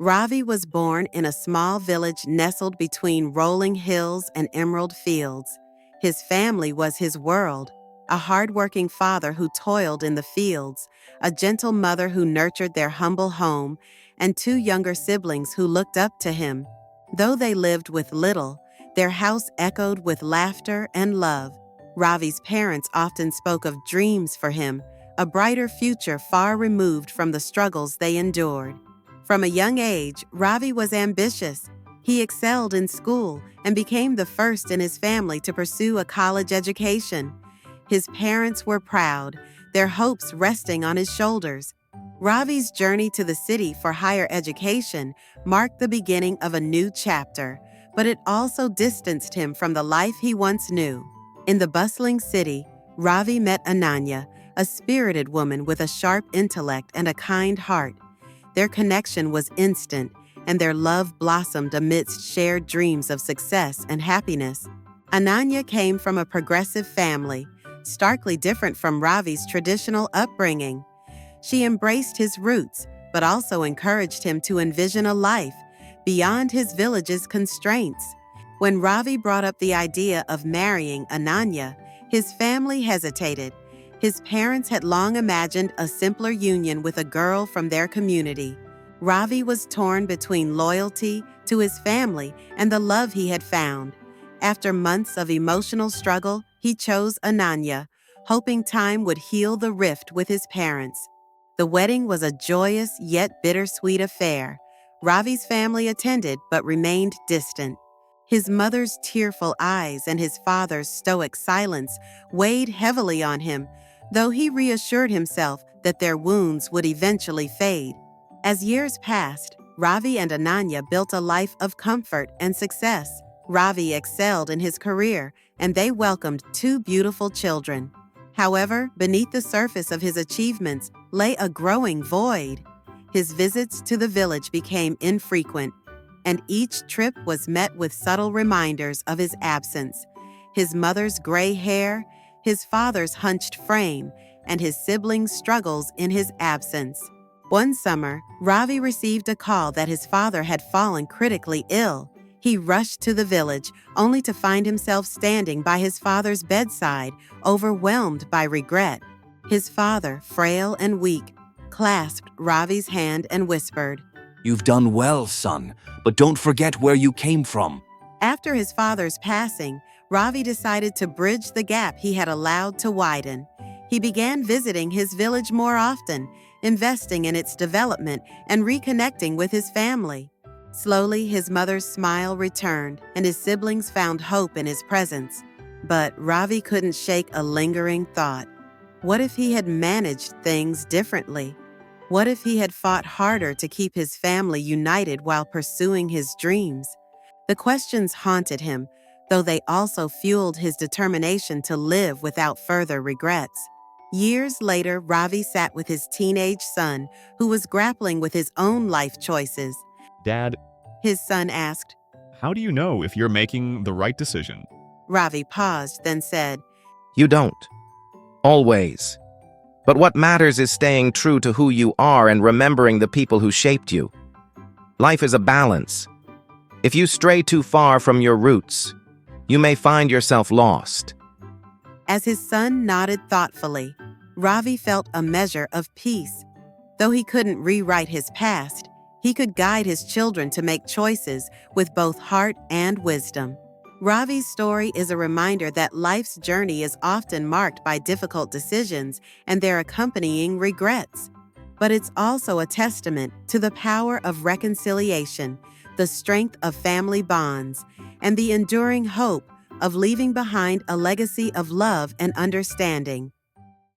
Ravi was born in a small village nestled between rolling hills and emerald fields. His family was his world: a hard-working father who toiled in the fields, a gentle mother who nurtured their humble home, and two younger siblings who looked up to him. Though they lived with little, their house echoed with laughter and love. Ravi's parents often spoke of dreams for him, a brighter future far removed from the struggles they endured. From a young age, Ravi was ambitious. He excelled in school and became the first in his family to pursue a college education. His parents were proud, their hopes resting on his shoulders. Ravi's journey to the city for higher education marked the beginning of a new chapter, but it also distanced him from the life he once knew. In the bustling city, Ravi met Ananya, a spirited woman with a sharp intellect and a kind heart. Their connection was instant, and their love blossomed amidst shared dreams of success and happiness. Ananya came from a progressive family, starkly different from Ravi's traditional upbringing. She embraced his roots, but also encouraged him to envision a life beyond his village's constraints. When Ravi brought up the idea of marrying Ananya, his family hesitated. His parents had long imagined a simpler union with a girl from their community. Ravi was torn between loyalty to his family and the love he had found. After months of emotional struggle, he chose Ananya, hoping time would heal the rift with his parents. The wedding was a joyous yet bittersweet affair. Ravi's family attended but remained distant. His mother's tearful eyes and his father's stoic silence weighed heavily on him, though he reassured himself that their wounds would eventually fade. As years passed, Ravi and Ananya built a life of comfort and success. Ravi excelled in his career, and they welcomed two beautiful children. However, beneath the surface of his achievements lay a growing void. His visits to the village became infrequent, and each trip was met with subtle reminders of his absence. His mother's gray hair, his father's hunched frame, and his siblings' struggles in his absence. One summer, Ravi received a call that his father had fallen critically ill. He rushed to the village, only to find himself standing by his father's bedside, overwhelmed by regret. His father, frail and weak, clasped Ravi's hand and whispered, "You've done well, son, but don't forget where you came from." After his father's passing, Ravi decided to bridge the gap he had allowed to widen. He began visiting his village more often, investing in its development and reconnecting with his family. Slowly, his mother's smile returned, and his siblings found hope in his presence. But Ravi couldn't shake a lingering thought. What if he had managed things differently? What if he had fought harder to keep his family united while pursuing his dreams? The questions haunted him, though they also fueled his determination to live without further regrets. Years later, Ravi sat with his teenage son, who was grappling with his own life choices. Dad, His son asked. how do you know if you're making the right decision? Ravi paused, then said, You don't. Always. But what matters is staying true to who you are and remembering the people who shaped you. Life is a balance. If you stray too far from your roots, you may find yourself lost. As his son nodded thoughtfully, Ravi felt a measure of peace. Though he couldn't rewrite his past, he could guide his children to make choices with both heart and wisdom. Ravi's story is a reminder that life's journey is often marked by difficult decisions and their accompanying regrets. But it's also a testament to the power of reconciliation, the strength of family bonds, and the enduring hope of leaving behind a legacy of love and understanding.